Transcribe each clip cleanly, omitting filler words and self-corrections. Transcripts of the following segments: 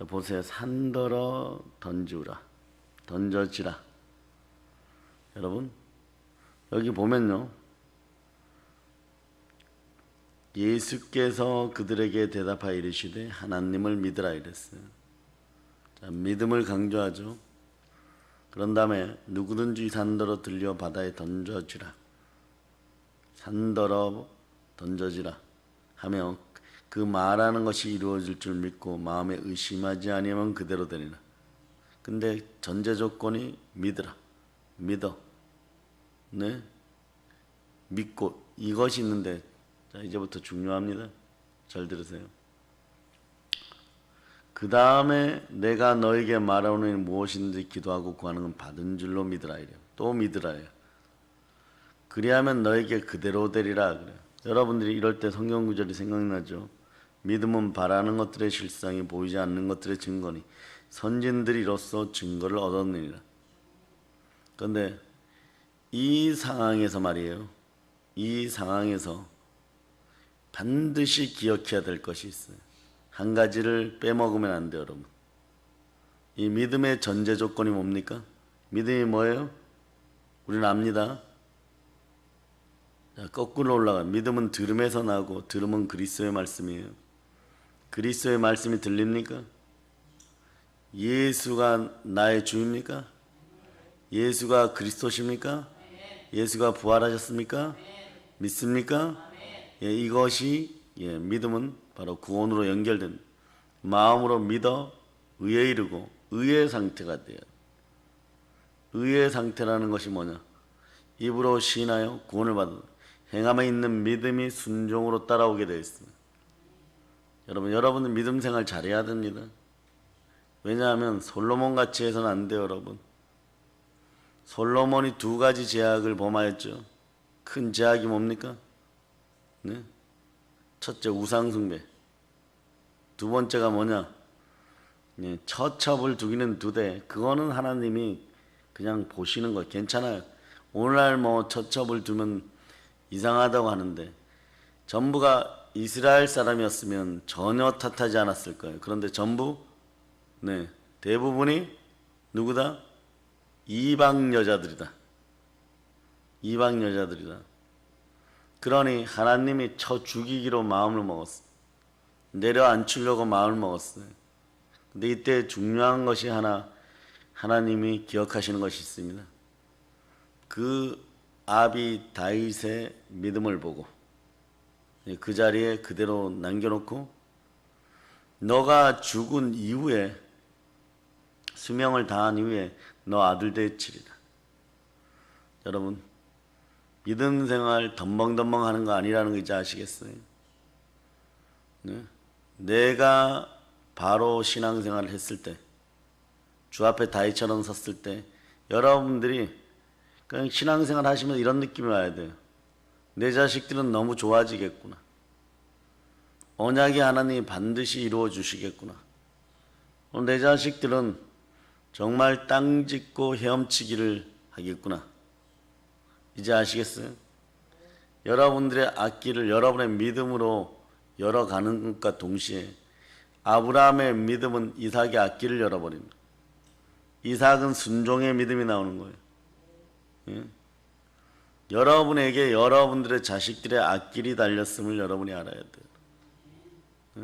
자, 보세요. 산더러 던져지라. 여러분, 여기 보면요, 예수께서 그들에게 대답하여 이르시되 하나님을 믿으라 이랬어요. 자, 믿음을 강조하죠. 그런 다음에 누구든지 산더러 들려 바다에 던져지라. 산더러 던져지라 하며 그 말하는 것이 이루어질 줄 믿고 마음에 의심하지 아니하면 그대로 되리라. 근데 전제 조건이 믿으라. 믿어. 네? 믿고 이것이 있는데, 자, 이제부터 중요합니다. 잘 들으세요. 그 다음에 내가 너에게 말하노니 무엇이든지 기도하고 구하는 건 받은 줄로 믿으라 이래요. 또 믿으라요. 그리하면 너에게 그대로 되리라 그래요. 여러분들이 이럴 때 성경 구절이 생각나죠. 믿음은 바라는 것들의 실상이 보이지 않는 것들의 증거니 선진들이 이로써 증거를 얻었느니라. 그런데 이 상황에서 말이에요. 이 상황에서 반드시 기억해야 될 것이 있어요. 한 가지를 빼먹으면 안 돼요, 여러분. 이 믿음의 전제 조건이 뭡니까? 믿음이 뭐예요? 우리는 압니다. 자, 거꾸로 올라가. 믿음은 들음에서 나고 들음은 그리스도의 말씀이에요. 그리스도의 말씀이 들립니까? 예수가 나의 주입니까? 예수가 그리스도십니까? 예수가 부활하셨습니까? 믿습니까? 예, 이것이 믿음은 바로 구원으로 연결된, 마음으로 믿어 의에 이르고 의의 상태가 돼요. 의의 상태라는 것이 뭐냐? 입으로 시인하여 구원을 받은 행함에 있는 믿음이 순종으로 따라오게 되어 있습니다. 여러분은 믿음 생활 잘해야 됩니다. 왜냐하면 솔로몬 같이 해서는 안 돼요, 여러분. 솔로몬이 두 가지 제약을 범하였죠. 큰 제약이 뭡니까? 네? 첫째, 우상숭배. 두 번째가 뭐냐? 네, 처첩을 두기는 두 대. 그거는 하나님이 그냥 보시는 거 괜찮아요. 오늘날 뭐 처첩을 두면 이상하다고 하는데 전부가 이스라엘 사람이었으면 전혀 탓하지 않았을 거예요. 그런데 전부 대부분이 누구다? 이방 여자들이다. 이방 여자들이다. 그러니 하나님이 쳐 죽이기로 마음을 먹었어요. 내려앉히려고 마음을 먹었어요. 근데 이때 중요한 것이 하나님이 기억하시는 것이 있습니다. 그 아비 다윗의 믿음을 보고 그 자리에 그대로 남겨놓고 너가 죽은 이후에 수명을 다한 이후에 너 아들 되치리라. 여러분, 믿음 생활 덤벙덤벙 하는 거 아니라는 거 이제 아시겠어요? 네? 내가 바로 신앙생활을 했을 때, 주 앞에 다윗처럼 섰을 때 여러분들이 그냥 신앙생활 하시면 이런 느낌이 와야 돼요. 내 자식들은 너무 좋아지겠구나. 언약의 하나님이 반드시 이루어 주시겠구나. 내 자식들은 정말 땅 짓고 헤엄치기를 하겠구나. 이제 아시겠어요? 여러분들의 앞길을 여러분의 믿음으로 열어가는 것과 동시에 아브라함의 믿음은 이삭의 앞길을 열어버립니다. 이삭은 순종의 믿음이 나오는 거예요. 예? 여러분에게 여러분들의 자식들의 앞길이 달렸음을 여러분이 알아야 돼요. 예?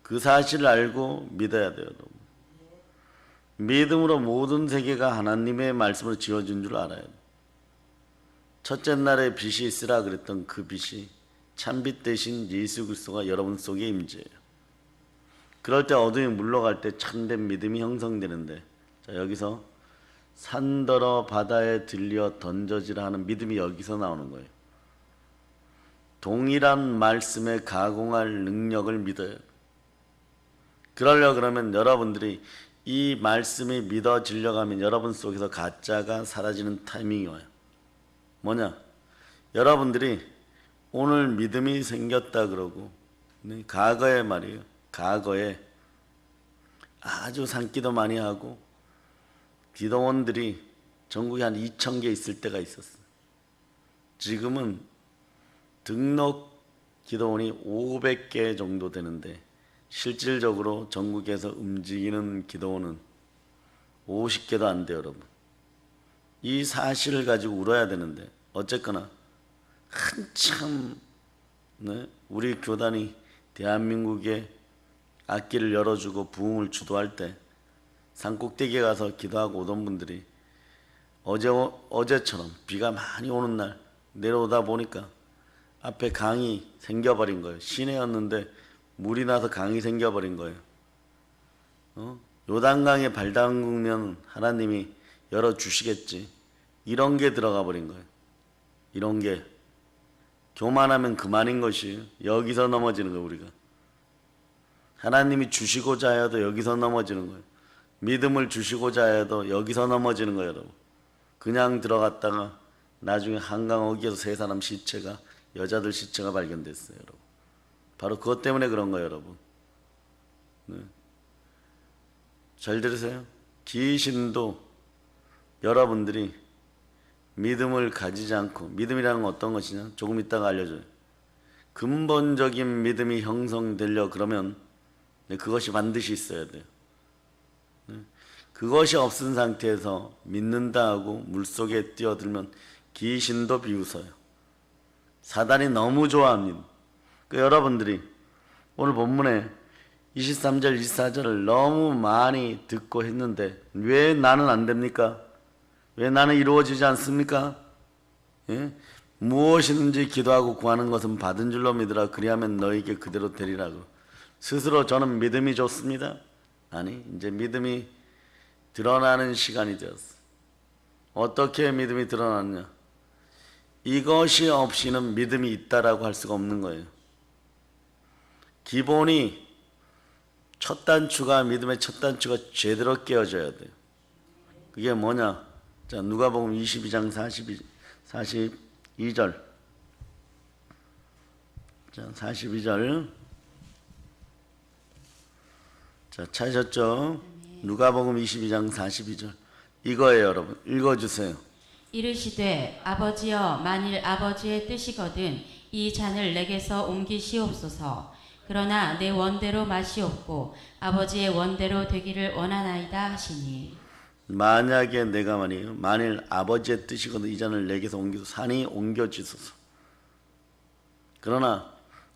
그 사실을 알고 믿어야 돼요. 여러분. 믿음으로 모든 세계가 하나님의 말씀으로 지어진 줄 알아야 돼요. 첫째 날에 빛이 있으라 그랬던 그 빛이 참빛 대신 예수 그리스도가 여러분 속에 임재해요. 그럴 때 어둠이 물러갈 때 참된 믿음이 형성되는데, 자, 여기서 산더러 바다에 들려 던져지라 하는 믿음이 여기서 나오는 거예요. 동일한 말씀에 가공할 능력을 믿어요. 그러면 여러분들이 이 말씀이 믿어지려고 하면 여러분 속에서 가짜가 사라지는 타이밍이 와요. 뭐냐? 여러분들이 오늘 믿음이 생겼다 그러고, 과거에 말이에요. 과거에 아주 산기도 많이 하고 기도원들이 전국에 한 2,000개 있을 때가 있었어요. 지금은 등록 기도원이 500개 정도 되는데 실질적으로 전국에서 움직이는 기도원은 50개도 안 돼요, 여러분. 이 사실을 가지고 울어야 되는데 어쨌거나 한참 우리 교단이 대한민국에 악기를 열어주고 부흥을 주도할 때 산꼭대기에 가서 기도하고 오던 분들이 어제처럼 비가 많이 오는 날 내려오다 보니까 앞에 강이 생겨버린 거예요. 시내였는데 물이 나서 강이 생겨버린 거예요. 요단강에 발 담그면 하나님이 열어주시겠지. 이런 게 들어가 버린 거예요. 이런 게 교만하면 그만인 것이에요. 여기서 넘어지는 거예요. 우리가 하나님이 주시고자 해도 여기서 넘어지는 거예요. 믿음을 주시고자 해도 여기서 넘어지는 거예요, 여러분. 그냥 들어갔다가 나중에 한강 어귀에서 세 사람 시체가, 여자들 시체가 발견됐어요, 여러분. 바로 그것 때문에 그런 거예요, 여러분. 잘 들으세요. 귀신도 여러분들이 믿음을 가지지 않고, 믿음이라는 건 어떤 것이냐? 조금 이따가 알려줘요. 근본적인 믿음이 형성되려 그러면 그것이 반드시 있어야 돼요. 그것이 없은 상태에서 믿는다 하고 물속에 뛰어들면 귀신도 비웃어요. 사단이 너무 좋아합니다. 여러분들이 오늘 본문에 23절, 24절을 너무 많이 듣고 했는데 왜 나는 안 됩니까? 왜 나는 이루어지지 않습니까? 예? 무엇이든지 기도하고 구하는 것은 받은 줄로 믿으라. 그리하면 너에게 그대로 되리라고. 스스로 저는 믿음이 좋습니다. 아니, 이제 믿음이 드러나는 시간이 되었어. 어떻게 믿음이 드러났냐? 이것이 없이는 믿음이 있다라고 할 수가 없는 거예요. 기본이 첫 단추가, 믿음의 첫 단추가 제대로 깨어져야 돼요. 그게 뭐냐? 자, 누가복음 22장 42절. 자, 42절. 자, 찾으셨죠? 누가복음 22장 42절. 이거예요, 여러분. 읽어주세요. 이르시되 아버지여, 만일 아버지의 뜻이거든 이 잔을 내게서 옮기시옵소서. 그러나 내 원대로 마시옵고 아버지의 원대로 되기를 원하나이다 하시니. 만약에 내가 만일 아버지의 뜻이거든 이 잔을 내게서 옮겨서 산이 옮겨지소서. 그러나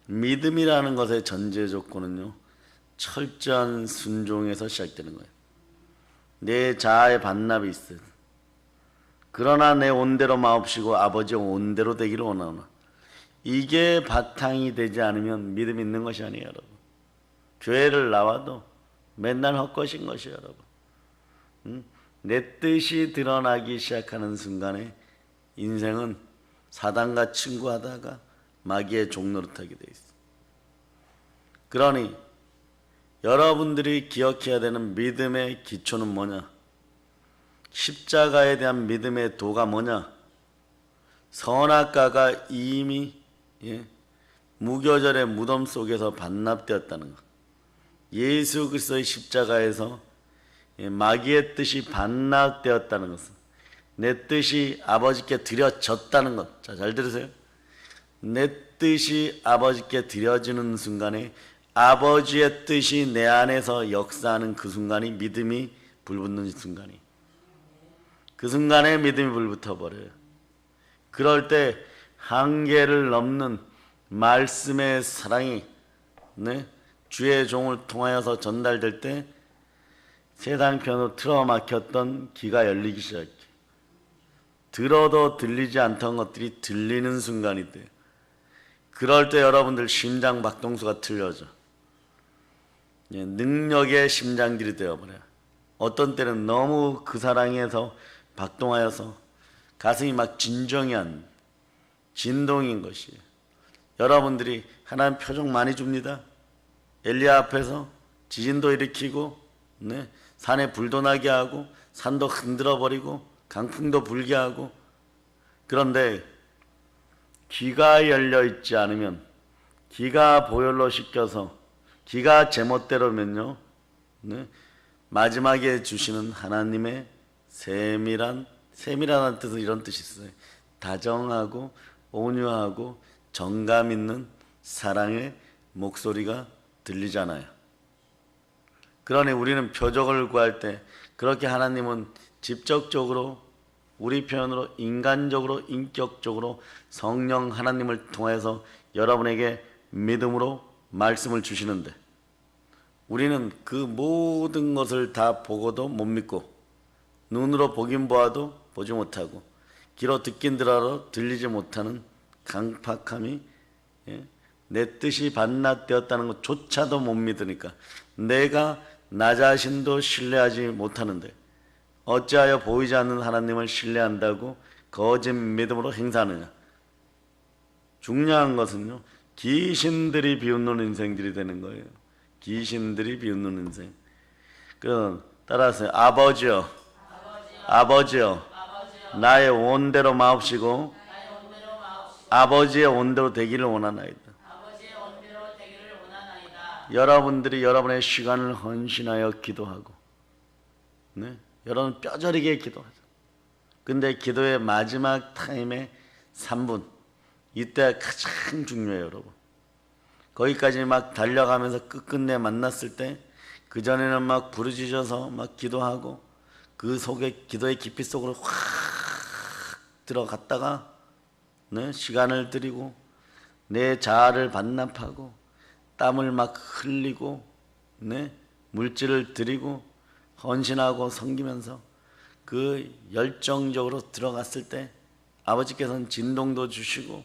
믿음이라는 것의 전제 조건은요, 철저한 순종에서 시작되는 거예요. 내 자아의 반납이 있어요. 그러나 내 온대로 마옵시고 아버지의 온대로 되기를 원하노라. 이게 바탕이 되지 않으면 믿음 있는 것이 아니에요, 여러분. 교회를 나와도 맨날 헛것인 것이에요, 여러분. 내 뜻이 드러나기 시작하는 순간에 인생은 사단과 친구하다가 마귀의 종노릇하게 돼 있어. 그러니 여러분들이 기억해야 되는 믿음의 기초는 뭐냐? 십자가에 대한 믿음의 도가 뭐냐? 선악과가 이미 무교절의 무덤 속에서 반납되었다는 것. 예수 그리스도의 십자가에서 마귀의 뜻이 반납되었다는 것은 내 뜻이 아버지께 드려졌다는 것. 자, 잘 들으세요. 내 뜻이 아버지께 드려지는 순간에 아버지의 뜻이 내 안에서 역사하는 그 순간이 믿음이 불붙는 순간이. 그 순간에 믿음이 불붙어 버려요. 그럴 때 한계를 넘는 말씀의 사랑이 주의 종을 통하여서 전달될 때 세상 편으로 틀어막혔던 귀가 열리기 시작해. 들어도 들리지 않던 것들이 들리는 순간이 돼요. 그럴 때 여러분들 심장 박동수가 틀려져. 능력의 심장들이 되어버려요. 어떤 때는 너무 그 사랑에서 박동하여서 가슴이 막 진정이 안, 진동인 것이에요. 여러분들이 하나님 표정 많이 줍니다. 엘리야 앞에서 지진도 일으키고 산에 불도 나게 하고 산도 흔들어 버리고 강풍도 불게 하고. 그런데 귀가 열려 있지 않으면, 귀가 보혈로 씻겨서 귀가 제멋대로면요, 마지막에 주시는 하나님의 세밀한 뜻은 이런 뜻이 있어요. 다정하고 온유하고 정감 있는 사랑의 목소리가 들리잖아요. 그러니 우리는 표적을 구할 때 그렇게 하나님은 직접적으로 우리 표현으로 인간적으로 인격적으로 성령 하나님을 통해서 여러분에게 믿음으로 말씀을 주시는데 우리는 그 모든 것을 다 보고도 못 믿고 눈으로 보긴 보아도 보지 못하고 귀로 듣긴 들어도 들리지 못하는 강팍함이 내 뜻이 반납되었다는 것조차도 못 믿으니까 내가 나 자신도 신뢰하지 못하는데 어찌하여 보이지 않는 하나님을 신뢰한다고 거짓 믿음으로 행사하느냐. 중요한 것은요, 귀신들이 비웃는 인생들이 되는 거예요. 귀신들이 비웃는 인생. 그럼 따라서 아버지여, 아버지여, 나의 원대로 마옵시고 아버지의 원대로 되기를 원하나이다. 여러분들이 여러분의 시간을 헌신하여 기도하고, 네? 여러분 뼈저리게 기도하죠. 근데 기도의 마지막 타임에 3분, 이때 가장 중요해요, 여러분. 거기까지 막 달려가면서 끝끝내 만났을 때 그전에는 막 부르짖어서 막 기도하고 그 속에 기도의 깊이 속으로 확 들어갔다가 네? 시간을 들이고 내 자아를 반납하고 땀을 막 흘리고 네? 물질을 드리고 헌신하고 섬기면서 그 열정적으로 들어갔을 때 아버지께서는 진동도 주시고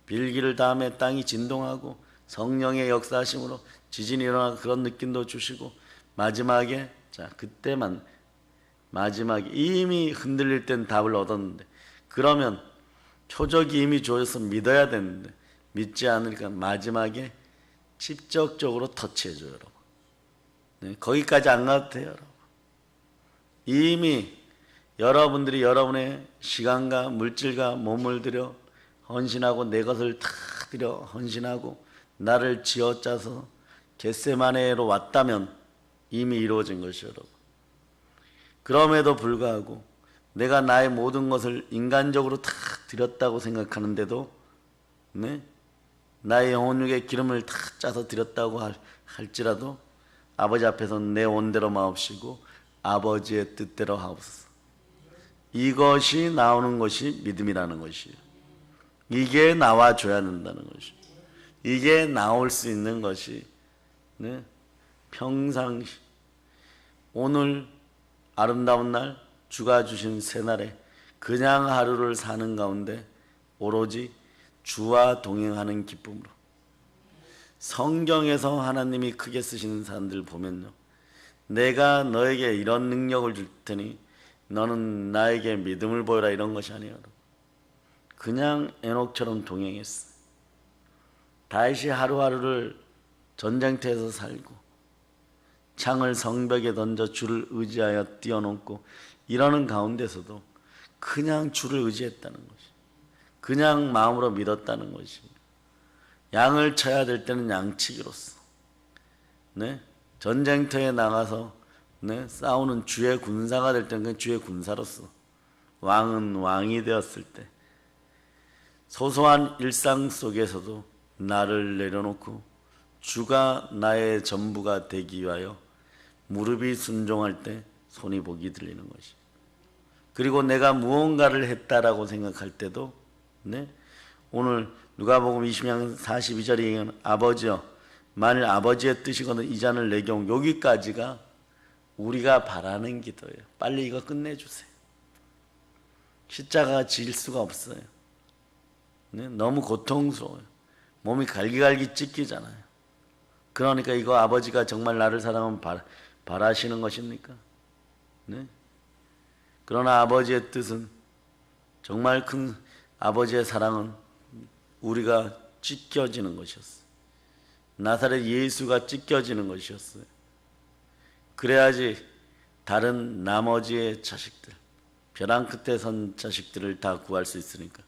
빌기를 다음에 땅이 진동하고 성령의 역사하심으로 지진이 일어나 그런 느낌도 주시고 마지막에 자 그때만 마지막에 이미 흔들릴 땐 답을 얻었는데 그러면 표적이 이미 주어져서 믿어야 되는데 믿지 않으니까 마지막에 직접적으로 터치해줘요, 여러분. 네, 거기까지 안 가도 돼요, 여러분. 이미 여러분들이 여러분의 시간과 물질과 몸을 들여 헌신하고 내 것을 다 들여 헌신하고 나를 쥐어짜서 겟세마네로 왔다면 이미 이루어진 것이요, 여러분. 그럼에도 불구하고 내가 나의 모든 것을 인간적으로 다 드렸다고 생각하는데도 네? 나의 영혼육에 기름을 다 짜서 드렸다고 할지라도 아버지 앞에서는 내 원대로 마옵시고 아버지의 뜻대로 하옵소서. 이것이 나오는 것이 믿음이라는 것이에요. 이게 나와줘야 된다는 것이에요. 이게 나올 수 있는 것이 네? 평상시 오늘 아름다운 날 주가 주신 새날에 그냥 하루를 사는 가운데 오로지 주와 동행하는 기쁨으로 성경에서 하나님이 크게 쓰시는 사람들 보면요, 내가 너에게 이런 능력을 줄 테니 너는 나에게 믿음을 보여라 이런 것이 아니에요. 그냥 에녹처럼 동행했어. 다윗이 하루하루를 전쟁터에서 살고 창을 성벽에 던져 주를 의지하여 뛰어넘고 이러는 가운데서도 그냥 주를 의지했다는 것이, 그냥 마음으로 믿었다는 것이, 양을 쳐야 될 때는 양치기로서 네? 전쟁터에 나가서 네? 싸우는 주의 군사가 될 때는 주의 군사로서 왕은 왕이 되었을 때 소소한 일상 속에서도 나를 내려놓고 주가 나의 전부가 되기 위하여 무릎이 순종할 때 손이 복이 들리는 것이, 그리고 내가 무언가를 했다라고 생각할 때도 네? 오늘 누가복음 20장 42절에 얘기하는 아버지여 만일 아버지의 뜻이거든 이 잔을 내게 온 여기까지가 우리가 바라는 기도예요. 빨리 이거 끝내주세요. 십자가가 질 수가 없어요. 네? 너무 고통스러워요. 몸이 갈기갈기 찢기잖아요. 그러니까 이거 아버지가 정말 나를 사랑하면 바라시는 것입니까? 네? 그러나 아버지의 뜻은 정말 큰 아버지의 사랑은 우리가 찢겨지는 것이었어요. 나사렛 예수가 찢겨지는 것이었어요. 그래야지 다른 나머지의 자식들, 벼랑 끝에 선 자식들을 다 구할 수 있으니까.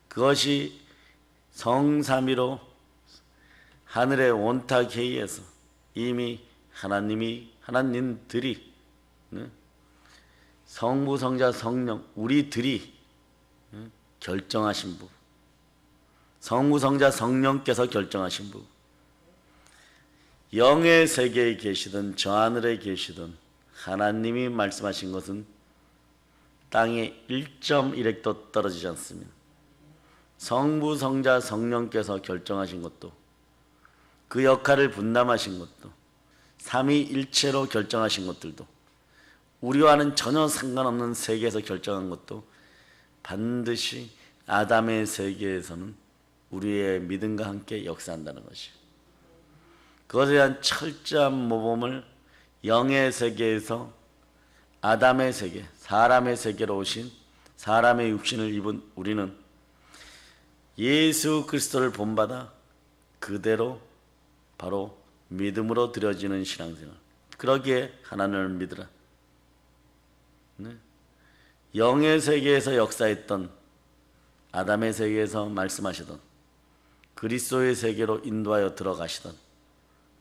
그것이 성삼위로 하늘의 원탁회의에서 이미 하나님들이 네? 성부, 성자, 성령 우리들이 네? 결정하신 부분, 성부, 성자, 성령께서 결정하신 부분, 영의 세계에 계시든 저 하늘에 계시든 하나님이 말씀하신 것은 땅에 1.1획도 떨어지지 않습니다. 성부, 성자, 성령께서 결정하신 것도, 그 역할을 분담하신 것도, 삼위일체로 결정하신 것들도, 우리와는 전혀 상관없는 세계에서 결정한 것도 반드시 아담의 세계에서는 우리의 믿음과 함께 역사한다는 것이에요. 그것에 대한 철저한 모범을 영의 세계에서 아담의 세계, 사람의 세계로 오신 사람의 육신을 입은 우리는 예수 그리스도를 본받아 그대로 바로 믿음으로 드려지는 신앙생활. 그러기에 하나님을 믿으라. 네. 영의 세계에서 역사했던 아담의 세계에서 말씀하시던 그리스도의 세계로 인도하여 들어가시던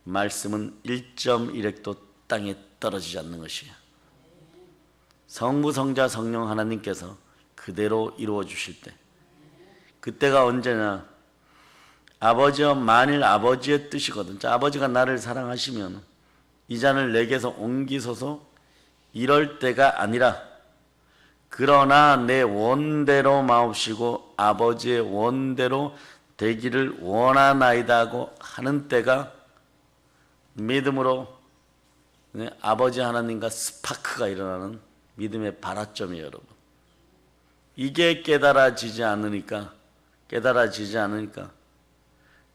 말씀은 1.1획도 땅에 떨어지지 않는 것이에요. 성부, 성자, 성령 하나님께서 그대로 이루어 주실 때, 그때가 언제냐? 아버지여, 만일 아버지의 뜻이거든. 자, 아버지가 나를 사랑하시면 이 잔을 내게서 옮기소서, 이럴 때가 아니라 그러나 내 원대로 마옵시고 아버지의 원대로 되기를 원하나이다 하고 하는 때가 믿음으로 아버지 하나님과 스파크가 일어나는 믿음의 발화점이에요, 여러분. 이게 깨달아지지 않으니까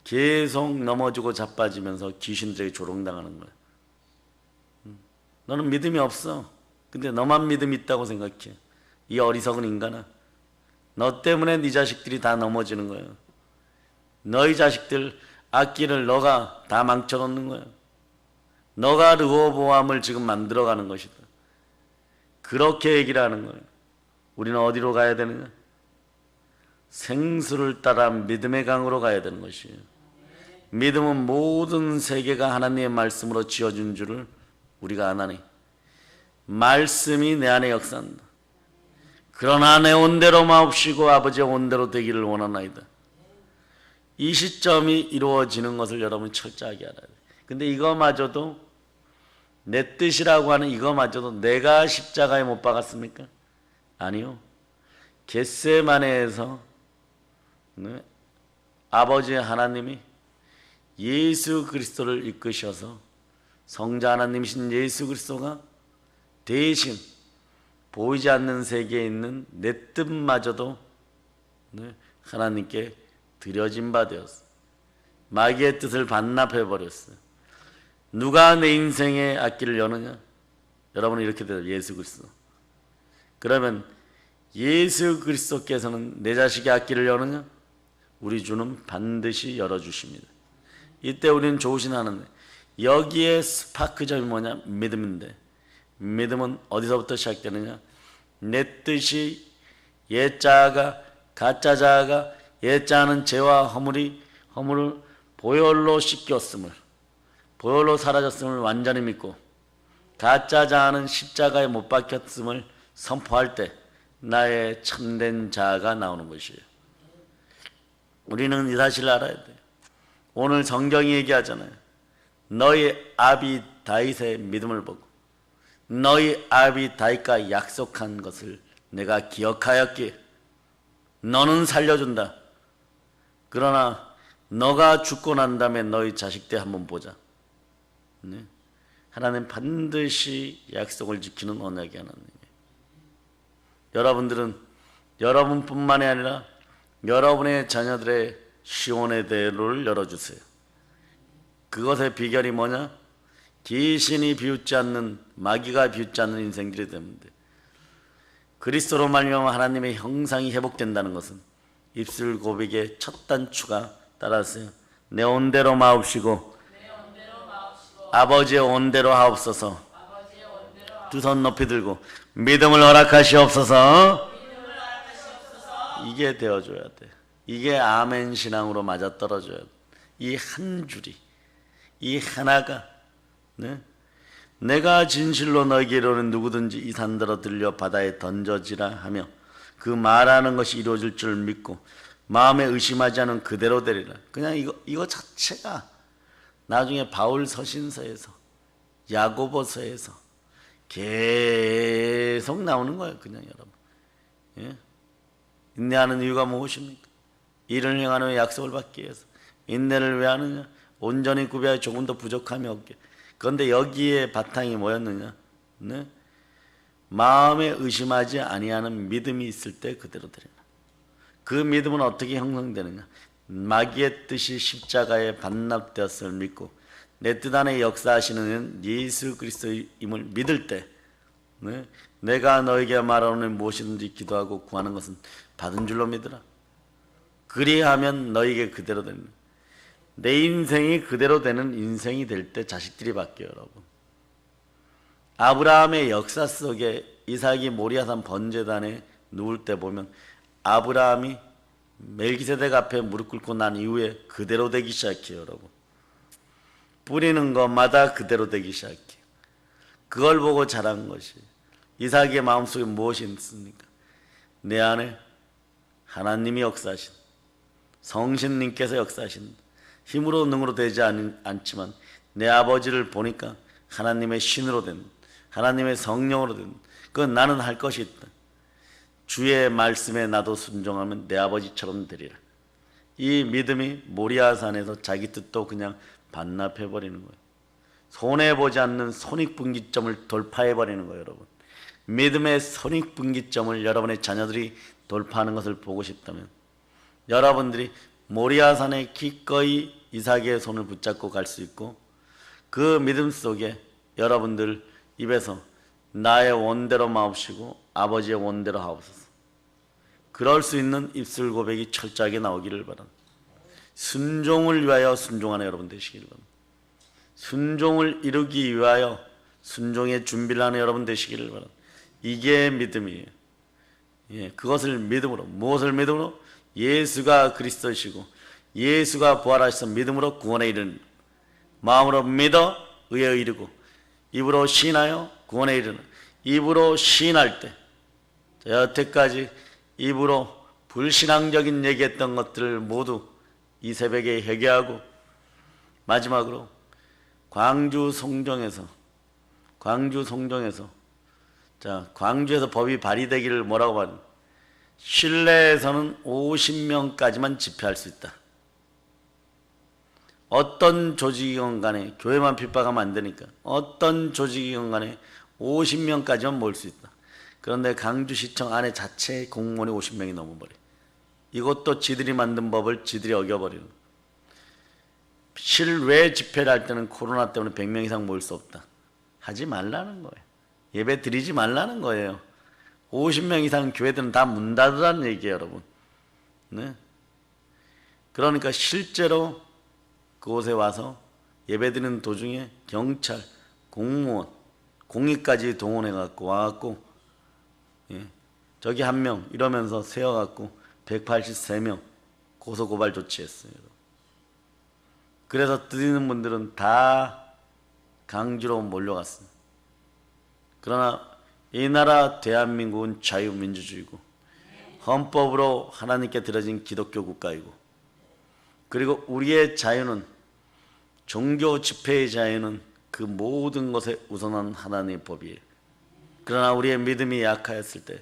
계속 넘어지고 자빠지면서 귀신들에게 조롱당하는 거예요. 너는 믿음이 없어. 근데 너만 믿음이 있다고 생각해. 이 어리석은 인간아. 너 때문에 네 자식들이 다 넘어지는 거예요. 너희 자식들 악기를 너가 다 망쳐놓는 거예요. 너가 르호보암을 지금 만들어가는 것이다. 그렇게 얘기를 하는 거예요. 우리는 어디로 가야 되느냐? 생수를 따라 믿음의 강으로 가야 되는 것이에요. 믿음은 모든 세계가 하나님의 말씀으로 지어준 줄을 우리가 아나니 말씀이 내 안에 역사한다. 그러나 내 온대로 마옵시고 아버지의 온대로 되기를 원하나이다. 이 시점이 이루어지는 것을 여러분이 철저하게 알아야 돼요. 근데 이거마저도 내 뜻이라고 하는 이거마저도 내가 십자가에 못 박았습니까? 아니요. 겟세마네에서 아버지 하나님이 예수 그리스도를 이끄셔서 성자 하나님이신 예수 그리스도가 대신 보이지 않는 세계에 있는 내 뜻마저도 하나님께 드려진 바 되었어요. 마귀의 뜻을 반납해 버렸어요. 누가 내 인생의 앞길을 여느냐? 여러분은 이렇게 돼요. 예수 그리스도. 그러면 예수 그리스도께서는 내 자식의 앞길을 여느냐? 우리 주는 반드시 열어주십니다. 이때 우리는 좋으신 하나님. 여기에 스파크점이 뭐냐? 믿음인데, 믿음은 어디서부터 시작되느냐? 내 뜻이 옛자아가 가짜자아가 옛자아는 죄와 허물을 보혈로 씻겼음을, 보혈로 사라졌음을 완전히 믿고 가짜자아는 십자가에 못 박혔음을 선포할 때 나의 참된 자아가 나오는 것이에요. 우리는 이 사실을 알아야 돼요. 오늘 성경이 얘기하잖아요. 너희 아비 다윗의 믿음을 보고 너희 아비 다윗과 약속한 것을 내가 기억하였기에 너는 살려준다. 그러나 너가 죽고 난 다음에 너희 자식 때 한번 보자. 네? 하나님 반드시 약속을 지키는 언약의 하나님이에요. 여러분들은 여러분뿐만이 아니라 여러분의 자녀들의 시온의 대로를 열어주세요. 그것의 비결이 뭐냐? 귀신이 비웃지 않는, 마귀가 비웃지 않는 인생들이 되면 돼. 그리스도로 말미암아 하나님의 형상이 회복된다는 것은 입술 고백의 첫 단추가 따라서요. 내 온대로 마옵시고 아버지의 온대로 하옵소서. 두 손 높이 들고 믿음을 허락하시옵소서. 이게 되어줘야 돼. 이게 아멘 신앙으로 맞아떨어져야 돼. 이 한 줄이, 이 하나가, 네? 내가 진실로 너에게 이르는 누구든지 이 산더러 들려 바다에 던져지라 하며 그 말하는 것이 이루어질 줄 믿고 마음에 의심하지 않은 그대로 되리라. 그냥 이거 자체가 나중에 바울 서신서에서 야고보서에서 계속 나오는 거예요. 그냥 여러분. 예? 인내하는 이유가 무엇입니까? 일을 행하는 후에 약속을 받기 위해서. 인내를 왜 하느냐? 온전히 구비하여 조금 더 부족함이 없게. 그런데 여기에 바탕이 뭐였느냐? 네? 마음에 의심하지 아니하는 믿음이 있을 때 그대로 되리라. 그 믿음은 어떻게 형성되느냐? 마귀의 뜻이 십자가에 반납되었음을 믿고 내 뜻 안에 역사하시는 예수 그리스도임을 믿을 때, 네? 내가 너에게 말하는 무엇이든지 기도하고 구하는 것은 받은 줄로 믿으라. 그리하면 너에게 그대로 됩니다. 내 인생이 그대로 되는 인생이 될 때 자식들이 바뀌어요, 여러분. 아브라함의 역사 속에 이삭이 모리아산 번제단에 누울 때 보면 아브라함이 멜기세덱 앞에 무릎 꿇고 난 이후에 그대로 되기 시작해요, 여러분. 뿌리는 것마다 그대로 되기 시작해요. 그걸 보고 자란 것이 이삭의 마음속에 무엇이 있습니까? 내 안에 하나님이 역사하신, 성신님께서 역사하신, 힘으로 능으로 되지 않지만 내 아버지를 보니까 하나님의 신으로 된, 하나님의 성령으로 된, 그건 나는 할 것이 있다. 주의 말씀에 나도 순종하면 내 아버지처럼 되리라. 이 믿음이 모리아산에서 자기 뜻도 그냥 반납해버리는 거예요. 손해보지 않는 손익분기점을 돌파해버리는 거예요, 여러분. 믿음의 손익분기점을 여러분의 자녀들이 돌파하는 것을 보고 싶다면 여러분들이 모리아산에 기꺼이 이삭의 손을 붙잡고 갈 수 있고 그 믿음 속에 여러분들 입에서 나의 원대로 마옵시고 아버지의 원대로 하옵소서. 그럴 수 있는 입술 고백이 철저하게 나오기를 바랍니다. 순종을 위하여 순종하는 여러분 되시기를 바랍니다. 순종을 이루기 위하여 순종의 준비를 하는 여러분 되시기를 바랍니다. 이게 믿음이에요. 예, 그것을 믿음으로, 무엇을 믿음으로? 예수가 그리스도시고 예수가 부활하셔서 믿음으로 구원에 이르는, 마음으로 믿어 의에 이르고 입으로 시인하여 구원에 이르는. 입으로 시인할 때, 여태까지 입으로 불신앙적인 얘기했던 것들을 모두 이 새벽에 회개하고 마지막으로 광주 송정에서 자, 광주에서 법이 발의되기를 뭐라고 말합니까? 실내에서는 50명까지만 집회할 수 있다. 어떤 조직이건 간에 교회만 핍박하면 안 되니까 어떤 조직이건 간에 50명까지만 모일 수 있다. 그런데 강주시청 안에 자체 공무원이 50명이 넘어버려. 이것도 지들이 만든 법을 지들이 어겨버리는. 실외 집회를 할 때는 코로나 때문에 100명 이상 모일 수 없다. 하지 말라는 거예요. 예배 드리지 말라는 거예요. 50명 이상 교회들은 다 문 닫으라는 얘기예요, 여러분. 네? 그러니까 실제로 그곳에 와서 예배 드리는 도중에 경찰, 공무원, 공익까지 동원해갖고 와갖고, 예, 저기 한 명 이러면서 세워갖고 183명 고소고발 조치했어요. 그래서 드리는 분들은 다 강주로 몰려갔습니다. 그러나 이 나라 대한민국은 자유민주주의고 헌법으로 하나님께 드려진 기독교 국가이고, 그리고 우리의 자유는, 종교 집회의 자유는 그 모든 것에 우선한 하나님의 법이에요. 그러나 우리의 믿음이 약하였을 때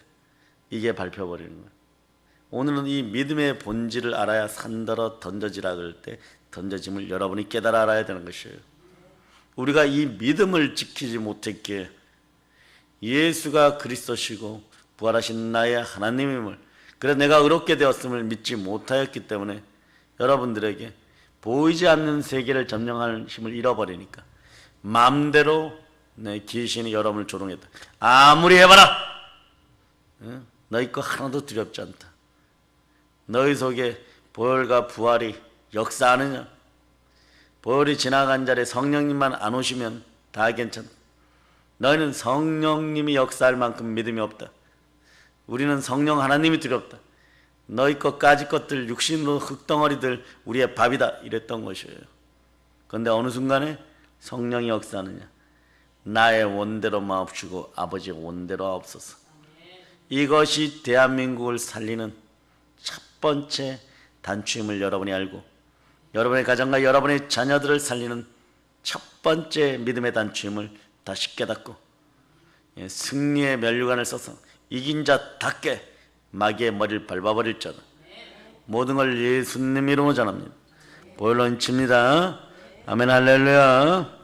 이게 밟혀버리는 거예요. 오늘은 이 믿음의 본질을 알아야 산더러 던져지라 그럴 때 던져짐을 여러분이 깨달아 알아야 되는 것이에요. 우리가 이 믿음을 지키지 못했기에 예수가 그리스도시고 부활하신 나의 하나님임을, 그래서 내가 의롭게 되었음을 믿지 못하였기 때문에 여러분들에게 보이지 않는 세계를 점령할 힘을 잃어버리니까 마음대로 귀신이 여러분을 조롱했다. 아무리 해봐라! 너희 거 하나도 두렵지 않다. 너희 속에 보혈과 부활이 역사하느냐? 보혈이 지나간 자리에 성령님만 안 오시면 다 괜찮다. 너희는 성령님이 역사할 만큼 믿음이 없다. 우리는 성령 하나님이 두렵다. 너희 것까지 것들 육신으로 흙덩어리들 우리의 밥이다 이랬던 것이에요. 그런데 어느 순간에 성령이 역사하느냐? 나의 원대로 마옵시고 아버지의 원대로 하옵소서. 이것이 대한민국을 살리는 첫 번째 단추임을 여러분이 알고 여러분의 가정과 여러분의 자녀들을 살리는 첫 번째 믿음의 단추임을 다시 깨닫고 승리의 면류관을 써서 이긴 자답게 마귀의 머리를 밟아버릴 자다. 모든 걸 예수님 이름으로 전합니다. 보혈로 인칩니다. 아멘 할렐루야.